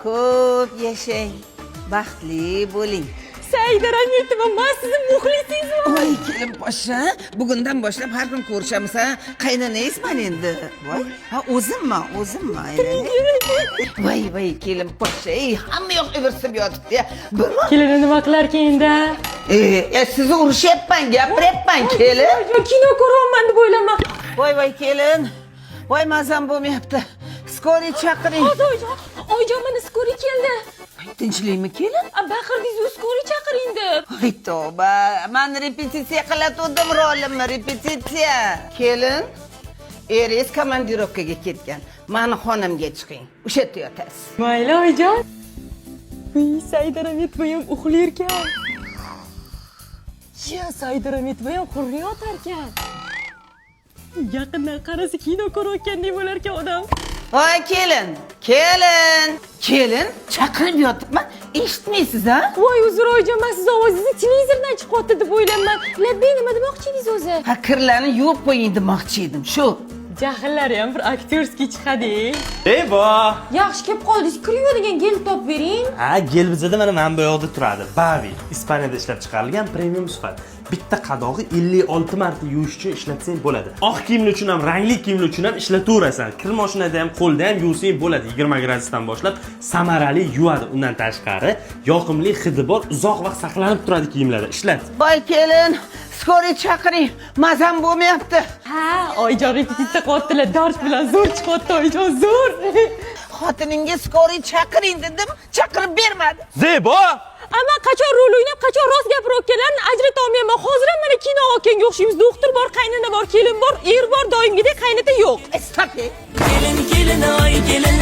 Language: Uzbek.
Ko'p yashang, baxtli bo'ling. Saida Rametova, men sizning muxlisingizman. Voy kelin poshsha, bugundan boshlab har kun ko'rishamiz ha. Qaynonangizman endi. Voy, ha o'zimman. Voy kelin poshsha, hamma yoq ivirsib yotibdi ya. Kelini nima qilarkan endi? Sizni urushyapman, gapiryapman kelin. Kino ko'raman deb o'ylamoq. Voy kelin. Voy mazam bo'lmayapti. Skoriy chaqiring. Oyjon, mana skori keldi. Tinchlikmi kelin? Baqirdingiz, skori chaqiring deb. Voy tavba, men repetitsiya qilayotgandim rolimni, repetitsiya. Kelin, eringiz komandirovkaga ketgan. Meni xonamga chiqing. O'sha yerda yotasiz. Mayli oyjon. Saida Rametova ham uxlayotgan. Saida Rametova ham hurriy yotarkan. Yaqindan qarasa kino ko'rayotgandek bo'larkan odam. Voy kelin, chaqirib yotibman, eshitmaysiz ha? Voy uzr oyjon, men siz ovozingizni televizordan chiqyapti deb o'ylayman. Labbay nima demoqchi edingiz o'zi? Ha, kirlarni yuvib qo'ying demoqchi edim, shu. Jahllari ham bir aktyorskiy chiqadi. Bo! Yaxshi kelib qoldingiz, kir yuvadigan gel topib bering. Ha, gel bizada mana bu yoqda turadi. Bavi, Ispaniyada ishlab chiqarilgan premium sifat. Bitta qadog'i 56 marta yuvish uchun ishlatsang bo'ladi. Oq kiyimli uchun ham, rangli kiyimli uchun ham ishlataverasan. Kir mashinada ham, qo'lda ham yuvsang bo'ladi. 20 gradusdan boshlab samarali yuvadi. Undan tashqari, yoqimli hidi bor, uzoq vaqt saqlanib turadi kiyimlarda. Ishlat. Voy kelin, skoriy chaqiring. Mazam bo'lmayapti. Ha, oyjon repetitsiya qilyaptilar. Dars bilan zo'r chiqyapti oyjon, zo'r. Xotiningga skoriy chaqiring dedim, chaqirib bermadi. Zebo! Ama qachon rol o'ynab, qachon rost gapirayotganlarini ajrata olmayman. Hozir ham mana kino olganga o'xshaymiz. Doktor bor, qaynona bor, kelin bor, er bor, doimgidek qaynota yo'q. Stop. Gelin gelin ay gelin